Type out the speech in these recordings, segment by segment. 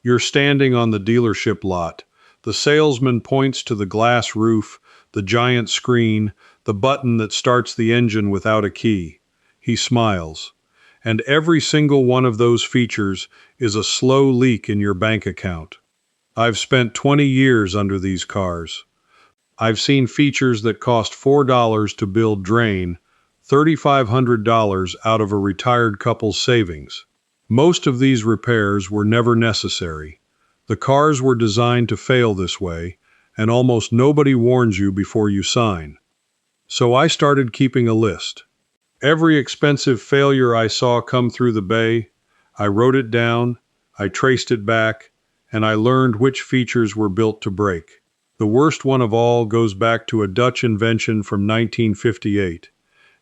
You're standing on the dealership lot. The salesman points to the glass roof, the giant screen, the button that starts the engine without a key. He smiles. And every single one of those features is a slow leak in your bank account. I've spent 20 years under these cars. I've seen features that cost $4 to build drain $3,500 out of a retired couple's savings. Most of these repairs were never necessary. The cars were designed to fail this way, and almost nobody warns you before you sign. So I started keeping a list. Every expensive failure I saw come through the bay, I wrote it down, I traced it back, and I learned which features were built to break. The worst one of all goes back to a Dutch invention from 1958.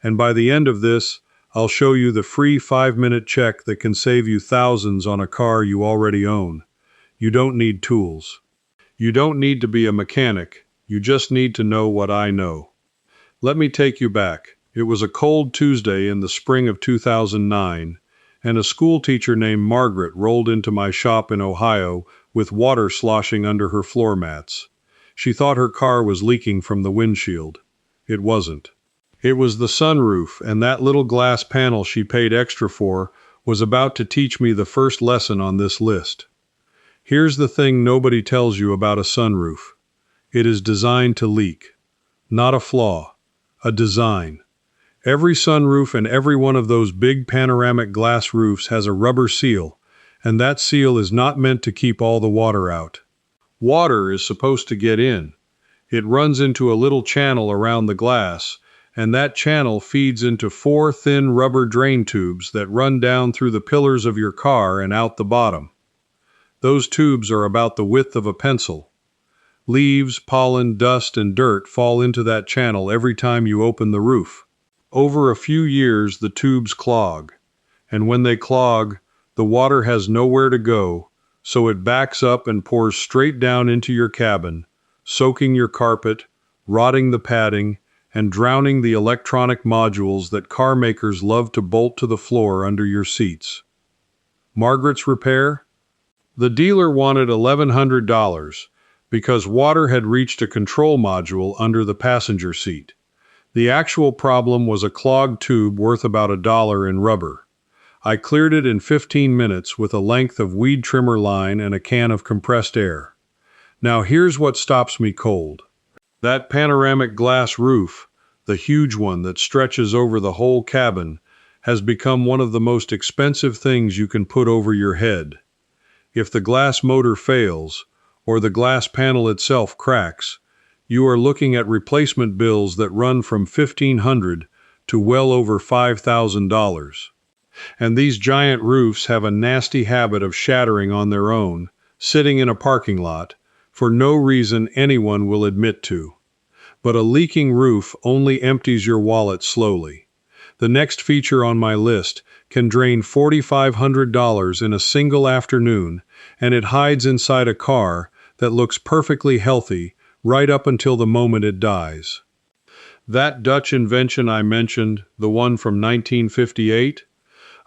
And by the end of this, I'll show you the free 5-minute check that can save you thousands on a car you already own. You don't need tools. You don't need to be a mechanic. You just need to know what I know. Let me take you back. It was a cold Tuesday in the spring of 2009, and a schoolteacher named Margaret rolled into my shop in Ohio with water sloshing under her floor mats. She thought her car was leaking from the windshield. It wasn't. It was the sunroof, and that little glass panel she paid extra for was about to teach me the first lesson on this list. Here's the thing nobody tells you about a sunroof. It is designed to leak. Not a flaw. A design. Every sunroof and every one of those big panoramic glass roofs has a rubber seal, and that seal is not meant to keep all the water out. Water is supposed to get in. It runs into a little channel around the glass, and that channel feeds into 4 thin rubber drain tubes that run down through the pillars of your car and out the bottom. Those tubes are about the width of a pencil. Leaves, pollen, dust, and dirt fall into that channel every time you open the roof. Over a few years, the tubes clog, and when they clog, the water has nowhere to go, so it backs up and pours straight down into your cabin, soaking your carpet, rotting the padding, and drowning the electronic modules that car makers love to bolt to the floor under your seats. Margaret's repair? The dealer wanted $1,100 because water had reached a control module under the passenger seat. The actual problem was a clogged tube worth about $1 in rubber. I cleared it in 15 minutes with a length of weed trimmer line and a can of compressed air. Now here's what stops me cold. That panoramic glass roof, the huge one that stretches over the whole cabin, has become one of the most expensive things you can put over your head. If the glass motor fails, or the glass panel itself cracks, you are looking at replacement bills that run from $1,500 to well over $5,000. And these giant roofs have a nasty habit of shattering on their own, sitting in a parking lot, for no reason anyone will admit to. But a leaking roof only empties your wallet slowly. The next feature on my list can drain $4,500 in a single afternoon, and it hides inside a car that looks perfectly healthy right up until the moment it dies. That Dutch invention I mentioned, the one from 1958,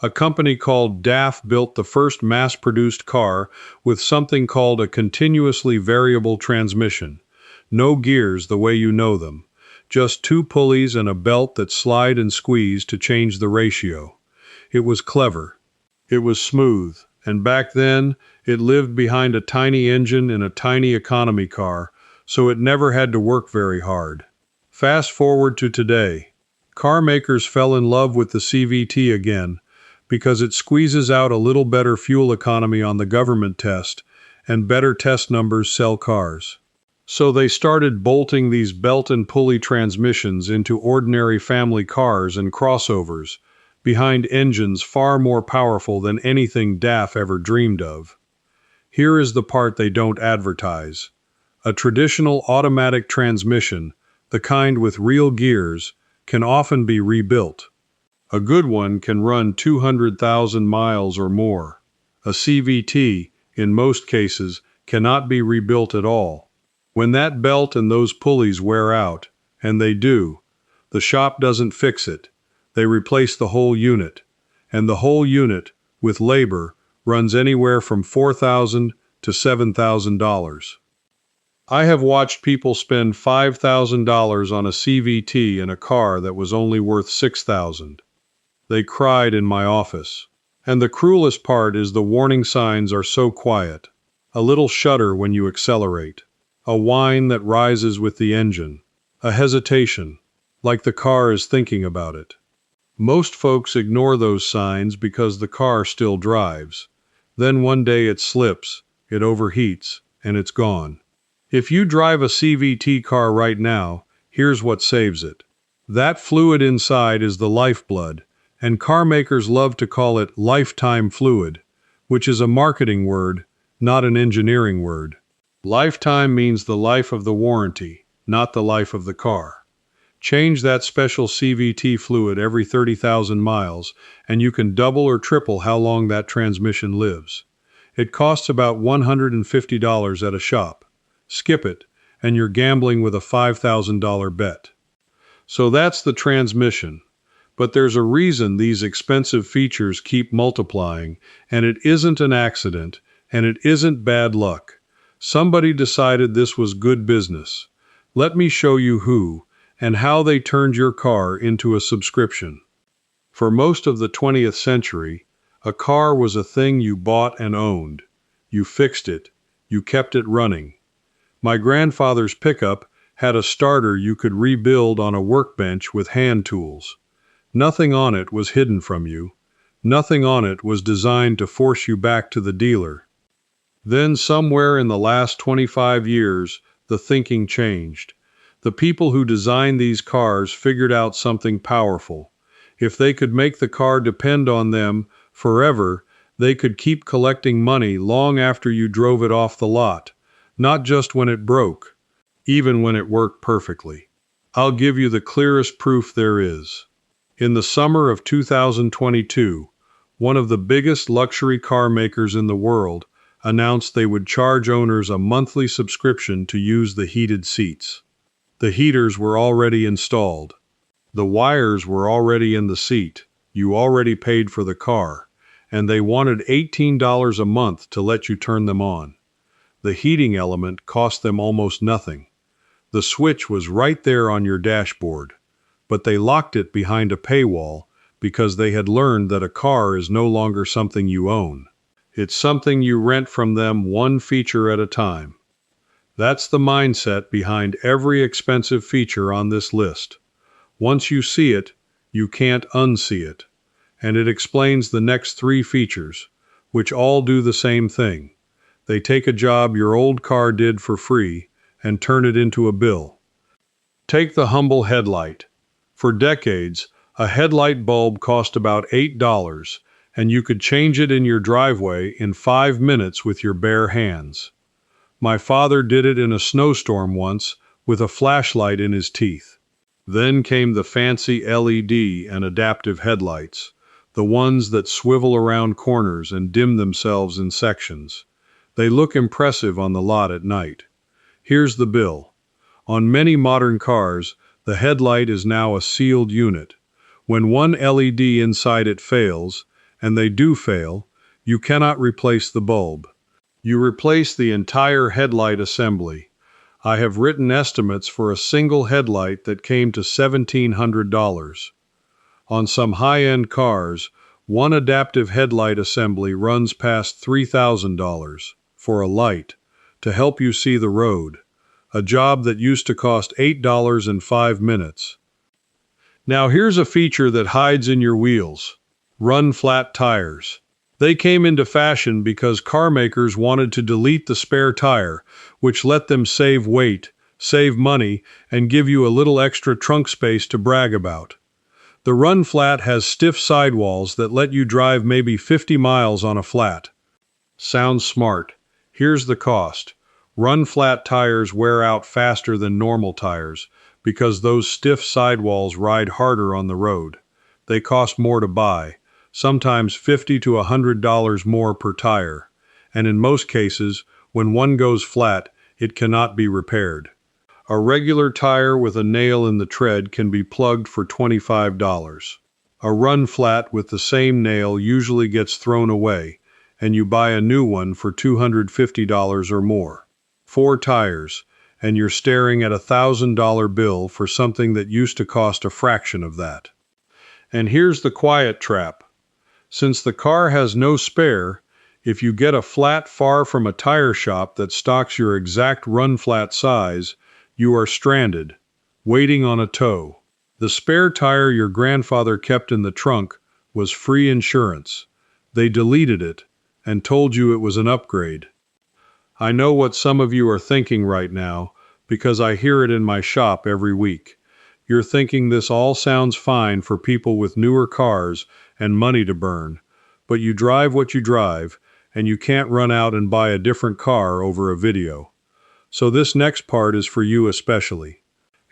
a company called DAF built the first mass-produced car with something called a continuously variable transmission. No gears the way you know them, just 2 pulleys and a belt that slide and squeeze to change the ratio. It was clever. It was smooth, and back then, it lived behind a tiny engine in a tiny economy car, so it never had to work very hard. Fast forward to today. Car makers fell in love with the CVT again, because it squeezes out a little better fuel economy on the government test, and better test numbers sell cars. So they started bolting these belt and pulley transmissions into ordinary family cars and crossovers, behind engines far more powerful than anything DAF ever dreamed of. Here is the part they don't advertise. A traditional automatic transmission, the kind with real gears, can often be rebuilt. A good one can run 200,000 miles or more. A CVT, in most cases, cannot be rebuilt at all. When that belt and those pulleys wear out, and they do, the shop doesn't fix it. They replace the whole unit. And the whole unit, with labor, runs anywhere from $4,000 to $7,000. I have watched people spend $5,000 on a CVT in a car that was only worth $6,000. They cried in my office. And the cruelest part is the warning signs are so quiet. A little shudder when you accelerate. A whine that rises with the engine. A hesitation, like the car is thinking about it. Most folks ignore those signs because the car still drives. Then one day it slips, it overheats, and it's gone. If you drive a CVT car right now, here's what saves it. That fluid inside is the lifeblood, and car makers love to call it lifetime fluid, which is a marketing word, not an engineering word. Lifetime means the life of the warranty, not the life of the car. Change that special CVT fluid every 30,000 miles, and you can double or triple how long that transmission lives. It costs about $150 at a shop. Skip it, and you're gambling with a $5,000 bet. So that's the transmission. But there's a reason these expensive features keep multiplying, and it isn't an accident, and it isn't bad luck. Somebody decided this was good business. Let me show you who, and how they turned your car into a subscription. For most of the 20th century, a car was a thing you bought and owned. You fixed it. You kept it running. My grandfather's pickup had a starter you could rebuild on a workbench with hand tools. Nothing on it was hidden from you. Nothing on it was designed to force you back to the dealer. Then somewhere in the last 25 years, the thinking changed. The people who designed these cars figured out something powerful. If they could make the car depend on them forever, they could keep collecting money long after you drove it off the lot, not just when it broke, even when it worked perfectly. I'll give you the clearest proof there is. In the summer of 2022, one of the biggest luxury car makers in the world announced they would charge owners a monthly subscription to use the heated seats. The heaters were already installed. The wires were already in the seat. You already paid for the car, and they wanted $18 a month to let you turn them on. The heating element cost them almost nothing. The switch was right there on your dashboard. But they locked it behind a paywall because they had learned that a car is no longer something you own. It's something you rent from them one feature at a time. That's the mindset behind every expensive feature on this list. Once you see it, you can't unsee it. And it explains the next 3 features, which all do the same thing. They take a job your old car did for free and turn it into a bill. Take the humble headlight. For decades, a headlight bulb cost about $8, and you could change it in your driveway in 5 minutes with your bare hands. My father did it in a snowstorm once with a flashlight in his teeth. Then came the fancy LED and adaptive headlights, the ones that swivel around corners and dim themselves in sections. They look impressive on the lot at night. Here's the bill. On many modern cars, the headlight is now a sealed unit. When one LED inside it fails, and they do fail, you cannot replace the bulb. You replace the entire headlight assembly. I have written estimates for a single headlight that came to $1,700. On some high-end cars, one adaptive headlight assembly runs past $3,000 for a light to help you see the road. A job that used to cost $8 in 5 minutes. Now here's a feature that hides in your wheels. Run flat tires. They came into fashion because car makers wanted to delete the spare tire, which let them save weight, save money, and give you a little extra trunk space to brag about. The Run Flat has stiff sidewalls that let you drive maybe 50 miles on a flat. Sounds smart. Here's the cost. Run Flat tires wear out faster than normal tires because those stiff sidewalls ride harder on the road. They cost more to buy, sometimes $50 to $100 more per tire, and in most cases, when one goes flat, it cannot be repaired. A regular tire with a nail in the tread can be plugged for $25. A Run Flat with the same nail usually gets thrown away, and you buy a new one for $250 or more. 4 tires, and you're staring at a $1,000 bill for something that used to cost a fraction of that. And here's the quiet trap. Since the car has no spare, if you get a flat far from a tire shop that stocks your exact run-flat size, you are stranded, waiting on a tow. The spare tire your grandfather kept in the trunk was free insurance. They deleted it and told you it was an upgrade. I know what some of you are thinking right now, because I hear it in my shop every week. You're thinking this all sounds fine for people with newer cars and money to burn, but you drive what you drive, and you can't run out and buy a different car over a video. So this next part is for you especially.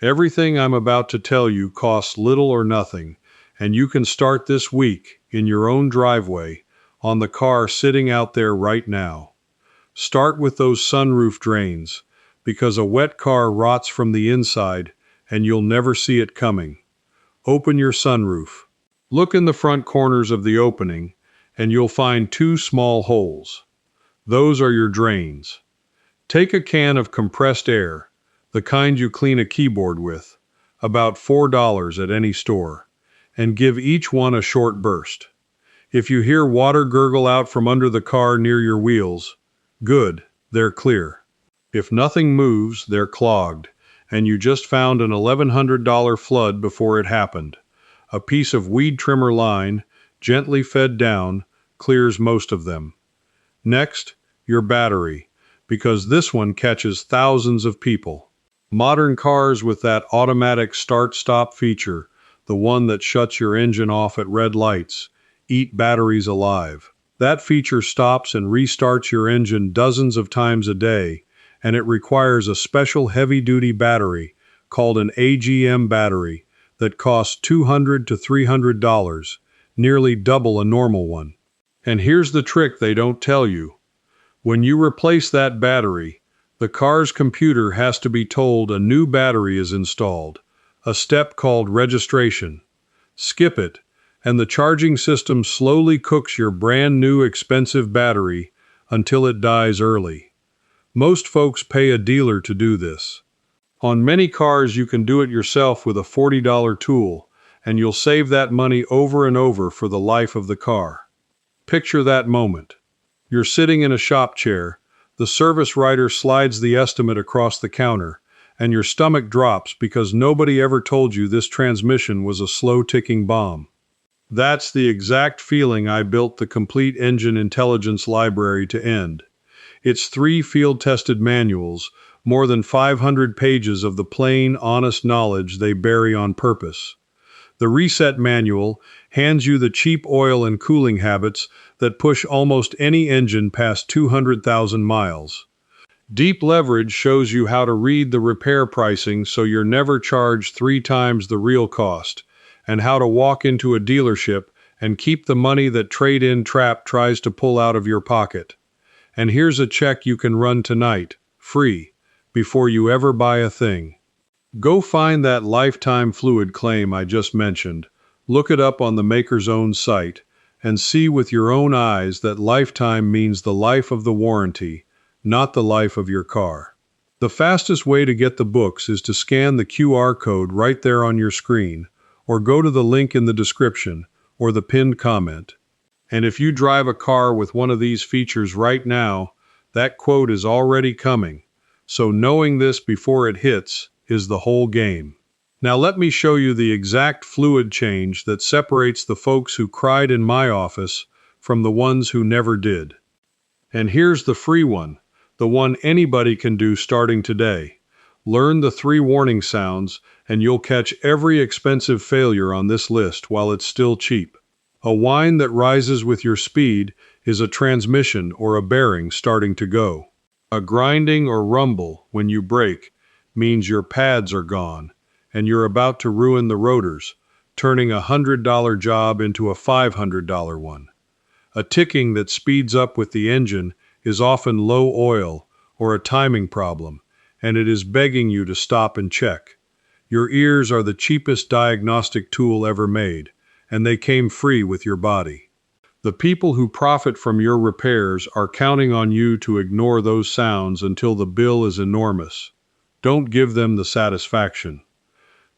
Everything I'm about to tell you costs little or nothing, and you can start this week in your own driveway on the car sitting out there right now. Start with those sunroof drains, because a wet car rots from the inside and you'll never see it coming. Open your sunroof. Look in the front corners of the opening and you'll find 2 small holes. Those are your drains. Take a can of compressed air, the kind you clean a keyboard with, about $4 at any store, and give each one a short burst. If you hear water gurgle out from under the car near your wheels, good, they're clear. If nothing moves, they're clogged, and you just found an $1,100 flood before it happened. A piece of weed trimmer line, gently fed down, clears most of them. Next, your battery, because this one catches thousands of people. Modern cars with that automatic start-stop feature, the one that shuts your engine off at red lights, eat batteries alive. That feature stops and restarts your engine dozens of times a day, and it requires a special heavy-duty battery called an AGM battery that costs $200 to $300, nearly double a normal one. And here's the trick they don't tell you. When you replace that battery, the car's computer has to be told a new battery is installed, a step called registration. Skip it, and the charging system slowly cooks your brand new expensive battery until it dies early. Most folks pay a dealer to do this. On many cars you can do it yourself with a $40 tool, and you'll save that money over and over for the life of the car. Picture that moment. You're sitting in a shop chair, the service writer slides the estimate across the counter, and your stomach drops because nobody ever told you this transmission was a slow-ticking bomb. That's the exact feeling I built the Complete Engine Intelligence Library to end. It's 3 field-tested manuals, more than 500 pages of the plain, honest knowledge they bury on purpose. The Reset Manual hands you the cheap oil and cooling habits that push almost any engine past 200,000 miles. Deep Leverage shows you how to read the repair pricing so you're never charged 3 times the real cost, and how to walk into a dealership and keep the money that trade-in trap tries to pull out of your pocket. And here's a check you can run tonight, free, before you ever buy a thing. Go find that lifetime fluid claim I just mentioned, look it up on the maker's own site, and see with your own eyes that lifetime means the life of the warranty, not the life of your car. The fastest way to get the books is to scan the QR code right there on your screen, or go to the link in the description, or the pinned comment. And if you drive a car with one of these features right now, that quote is already coming. So knowing this before it hits is the whole game. Now let me show you the exact fluid change that separates the folks who cried in my office from the ones who never did. And here's the free one, the one anybody can do starting today. Learn the 3 warning sounds and you'll catch every expensive failure on this list while it's still cheap. A whine that rises with your speed is a transmission or a bearing starting to go. A grinding or rumble when you brake means your pads are gone and you're about to ruin the rotors, turning a $100 job into a $500 one. A ticking that speeds up with the engine is often low oil or a timing problem, and it is begging you to stop and check. Your ears are the cheapest diagnostic tool ever made, and they came free with your body. The people who profit from your repairs are counting on you to ignore those sounds until the bill is enormous. Don't give them the satisfaction.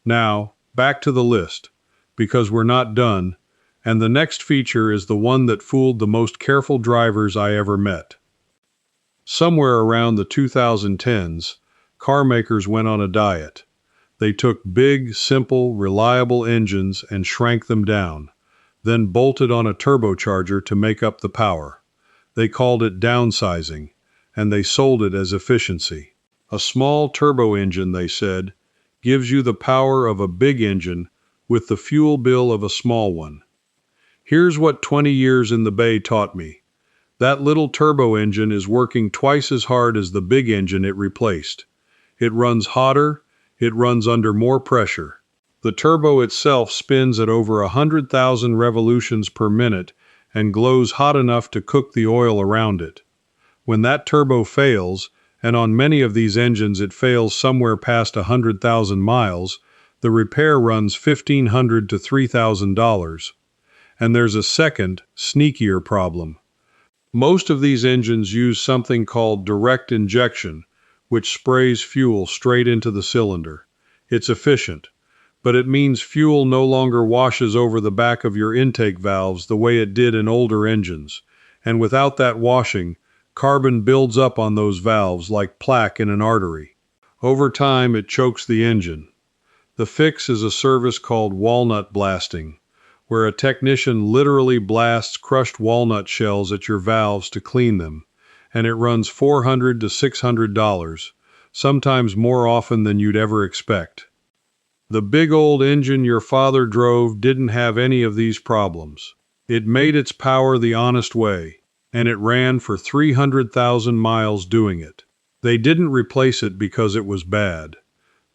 Now, back to the list, because we're not done, and the next feature is the one that fooled the most careful drivers I ever met. Somewhere around the 2010s, car makers went on a diet. They took big, simple, reliable engines and shrank them down, then bolted on a turbocharger to make up the power. They called it downsizing, and they sold it as efficiency. A small turbo engine, they said, gives you the power of a big engine with the fuel bill of a small one. Here's what 20 years in the Bay taught me. That little turbo engine is working twice as hard as the big engine it replaced. It runs hotter, it runs under more pressure. The turbo itself spins at over 100,000 revolutions per minute and glows hot enough to cook the oil around it. When that turbo fails, and on many of these engines it fails somewhere past 100,000 miles, the repair runs $1,500 to $3,000. And there's a second, sneakier problem. Most of these engines use something called direct injection, which sprays fuel straight into the cylinder. It's efficient, but it means fuel no longer washes over the back of your intake valves the way it did in older engines, and without that washing, carbon builds up on those valves like plaque in an artery. Over time, it chokes the engine. The fix is a service called walnut blasting, where a technician literally blasts crushed walnut shells at your valves to clean them, and it runs $400 to $600, sometimes more often than you'd ever expect. The big old engine your father drove didn't have any of these problems. It made its power the honest way, and it ran for 300,000 miles doing it. They didn't replace it because it was bad.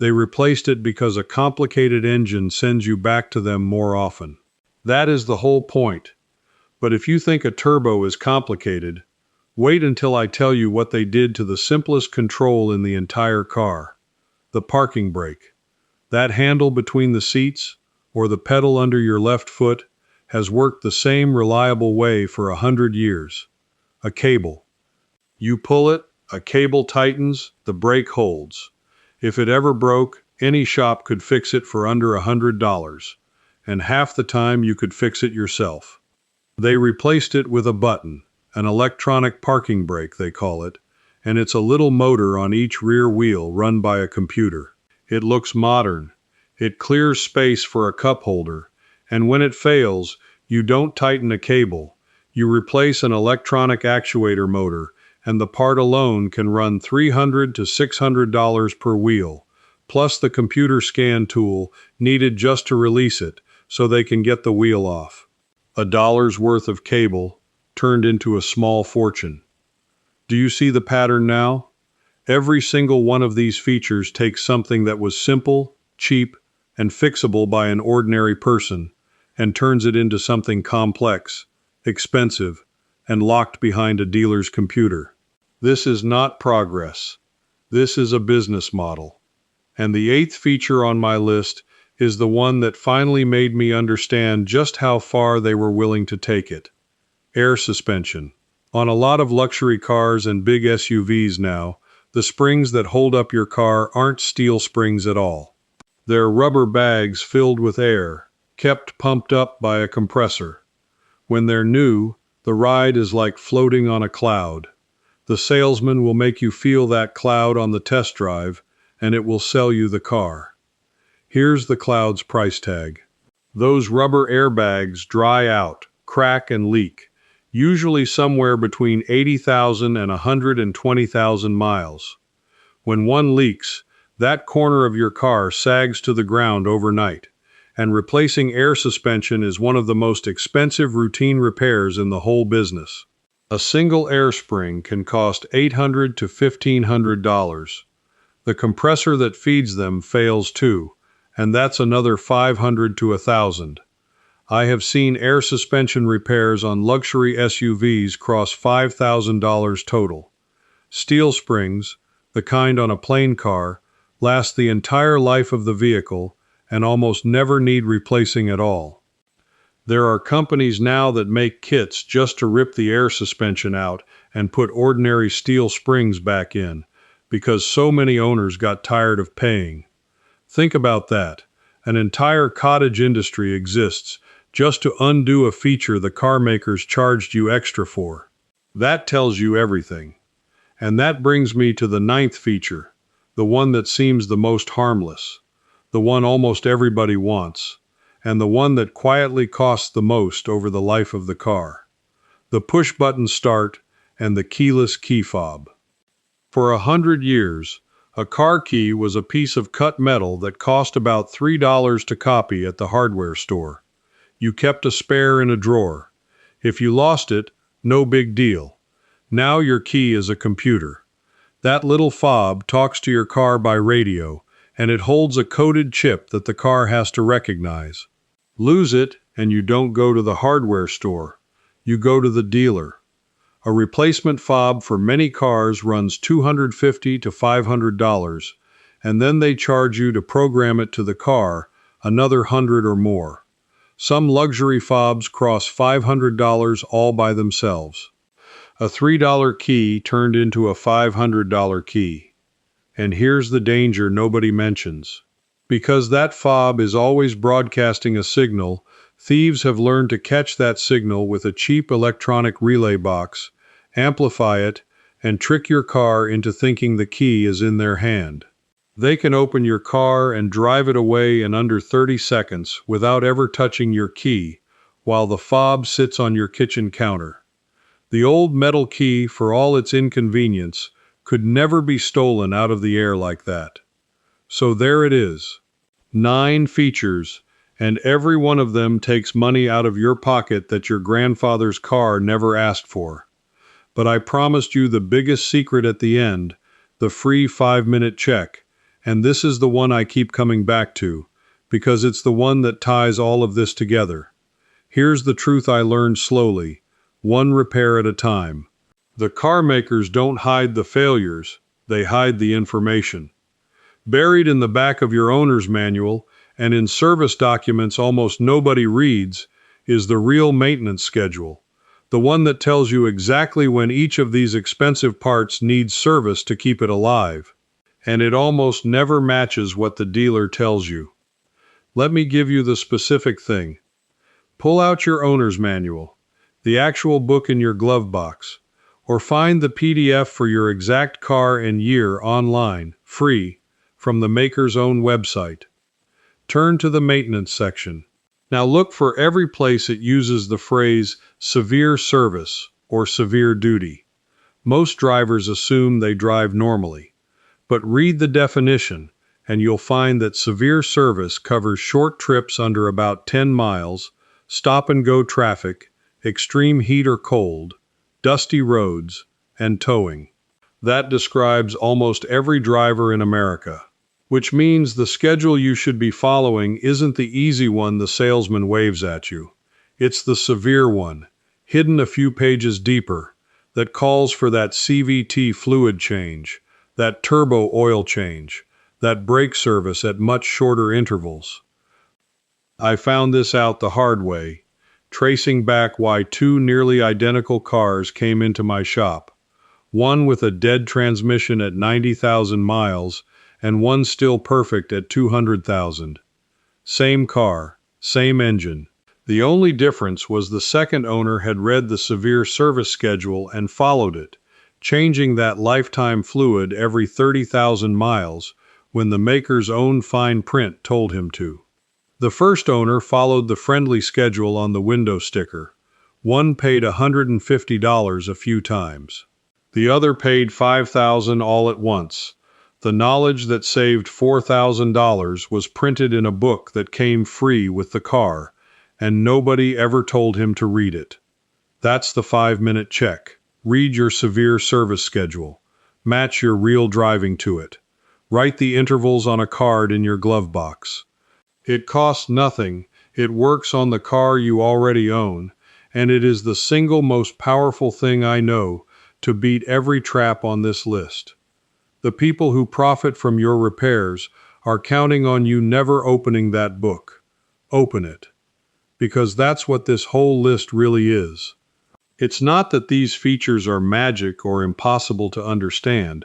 They replaced it because a complicated engine sends you back to them more often. That is the whole point. But if you think a turbo is complicated, wait until I tell you what they did to the simplest control in the entire car. The parking brake. That handle between the seats, or the pedal under your left foot, has worked the same reliable way for 100 years. A cable. You pull it, a cable tightens, the brake holds. If it ever broke, any shop could fix it for under $100. And half the time you could fix it yourself. They replaced it with a button, an electronic parking brake they call it, and it's a little motor on each rear wheel run by a computer. It looks modern. It clears space for a cup holder, and when it fails, you don't tighten a cable. You replace an electronic actuator motor, and the part alone can run $300 to $600 per wheel, plus the computer scan tool needed just to release it, so they can get the wheel off. $1's worth of cable turned into a small fortune. Do you see the pattern now? Every single one of these features takes something that was simple, cheap, and fixable by an ordinary person and turns it into something complex, expensive, and locked behind a dealer's computer. This is not progress. This is a business model. And the eighth feature on my list is the one that finally made me understand just how far they were willing to take it. Air suspension. On a lot of luxury cars and big SUVs now, the springs that hold up your car aren't steel springs at all. They're rubber bags filled with air, kept pumped up by a compressor. When they're new, the ride is like floating on a cloud. The salesman will make you feel that cloud on the test drive, and it will sell you the car. Here's the cloud's price tag. Those rubber airbags dry out, crack, and leak, usually somewhere between 80,000 and 120,000 miles. When one leaks, that corner of your car sags to the ground overnight, and replacing air suspension is one of the most expensive routine repairs in the whole business. A single air spring can cost $800 to $1,500. The compressor that feeds them fails too, and that's another $500 to $1,000. I have seen air suspension repairs on luxury SUVs cross $5,000 total. Steel springs, the kind on a plane car, last the entire life of the vehicle and almost never need replacing at all. There are companies now that make kits just to rip the air suspension out and put ordinary steel springs back in, because so many owners got tired of paying. Think about that. An entire cottage industry exists just to undo a feature the car makers charged you extra for. That tells you everything. And that brings me to the ninth feature, the one that seems the most harmless, the one almost everybody wants, and the one that quietly costs the most over the life of the car. The push-button start and the keyless key fob. For 100 years, a car key was a piece of cut metal that cost about $3 to copy at the hardware store. You kept a spare in a drawer. If you lost it, no big deal. Now your key is a computer. That little fob talks to your car by radio, and it holds a coded chip that the car has to recognize. Lose it, and you don't go to the hardware store. You go to the dealer. A replacement fob for many cars runs $250 to $500, and then they charge you to program it to the car, another $100 or more. Some luxury fobs cross $500 all by themselves. A $3 key turned into a $500 key. And here's the danger nobody mentions. Because that fob is always broadcasting a signal, thieves have learned to catch that signal with a cheap electronic relay box, amplify it, and trick your car into thinking the key is in their hand. They can open your car and drive it away in under 30 seconds without ever touching your key, while the fob sits on your kitchen counter. The old metal key, for all its inconvenience, could never be stolen out of the air like that. So there it is. 9 features, and every one of them takes money out of your pocket that your grandfather's car never asked for. But I promised you the biggest secret at the end, the free 5-minute check, and this is the one I keep coming back to, because it's the one that ties all of this together. Here's the truth I learned slowly, one repair at a time. The car makers don't hide the failures, they hide the information. Buried in the back of your owner's manual, and in service documents almost nobody reads, is the real maintenance schedule, the one that tells you exactly when each of these expensive parts needs service to keep it alive. And it almost never matches what the dealer tells you. Let me give you the specific thing. Pull out your owner's manual, the actual book in your glove box, or find the PDF for your exact car and year online, free, from the maker's own website. Turn to the maintenance section. Now look for every place it uses the phrase severe service or severe duty. Most drivers assume they drive normally, but read the definition and you'll find that severe service covers short trips under about 10 miles, stop-and-go traffic, extreme heat or cold, dusty roads, and towing. That describes almost every driver in America, which means the schedule you should be following isn't the easy one the salesman waves at you. It's the severe one, hidden a few pages deeper, that calls for that CVT fluid change, that turbo oil change, that brake service at much shorter intervals. I found this out the hard way, tracing back why 2 nearly identical cars came into my shop, one with a dead transmission at 90,000 miles and one still perfect at 200,000. Same car, same engine. The only difference was the second owner had read the severe service schedule and followed it, changing that lifetime fluid every 30,000 miles when the maker's own fine print told him to. The first owner followed the friendly schedule on the window sticker. One paid $150 a few times. The other paid $5,000 all at once. The knowledge that saved $4,000 was printed in a book that came free with the car, and nobody ever told him to read it. That's the 5-minute check. Read your severe service schedule. Match your real driving to it. Write the intervals on a card in your glove box. It costs nothing, it works on the car you already own, and it is the single most powerful thing I know to beat every trap on this list. The people who profit from your repairs are counting on you never opening that book. Open it. because that's what this whole list really is. It's not that these features are magic or impossible to understand.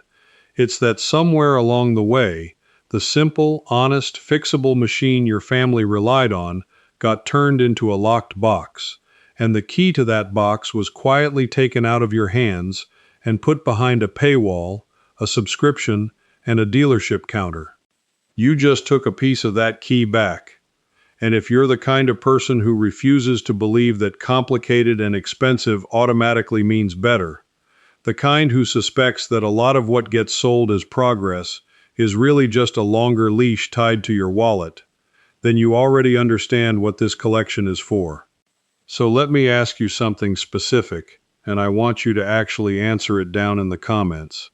It's that somewhere along the way, the simple, honest, fixable machine your family relied on got turned into a locked box, and the key to that box was quietly taken out of your hands and put behind a paywall, a subscription, and a dealership counter. You just took a piece of that key back. And if you're the kind of person who refuses to believe that complicated and expensive automatically means better, the kind who suspects that a lot of what gets sold as progress is really just a longer leash tied to your wallet, then you already understand what this collection is for. So let me ask you something specific, and I want you to actually answer it down in the comments.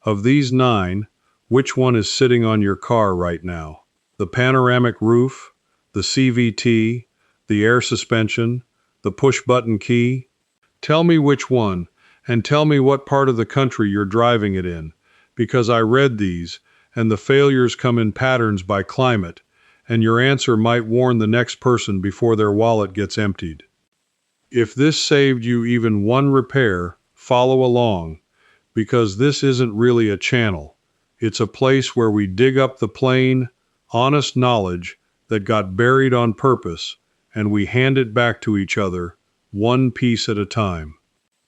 Of these 9, which one is sitting on your car right now? The panoramic roof, the CVT, the air suspension, the push-button key? Tell me which one, and tell me what part of the country you're driving it in, because I read these, and the failures come in patterns by climate, and your answer might warn the next person before their wallet gets emptied. If this saved you even one repair, follow along, because this isn't really a channel. It's a place where we dig up the plain, honest knowledge that got buried on purpose, and we hand it back to each other, one piece at a time.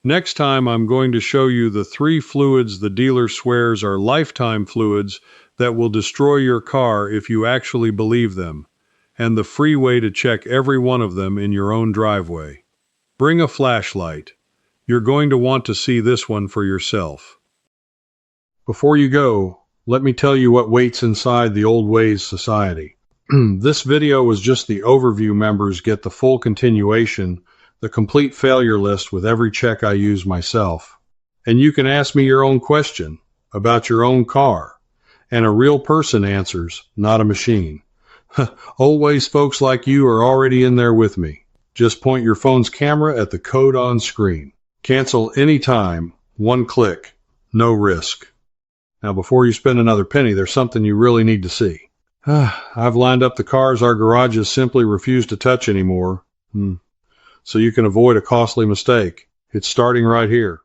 Next time, I'm going to show you the 3 fluids the dealer swears are lifetime fluids that will destroy your car if you actually believe them, and the free way to check every one of them in your own driveway. Bring a flashlight. You're going to want to see this one for yourself. Before you go, let me tell you what waits inside the Old Ways Society. This video was just the overview. Members get the full continuation, the complete failure list with every check I use myself. And you can ask me your own question about your own car, and a real person answers, not a machine. Always folks like you are already in there with me. Just point your phone's camera at the code on screen. Cancel anytime, one click, no risk. Now before you spend another penny, there's something you really need to see. I've lined up the cars our garages simply refuse to touch anymore. So you can avoid a costly mistake. It's starting right here.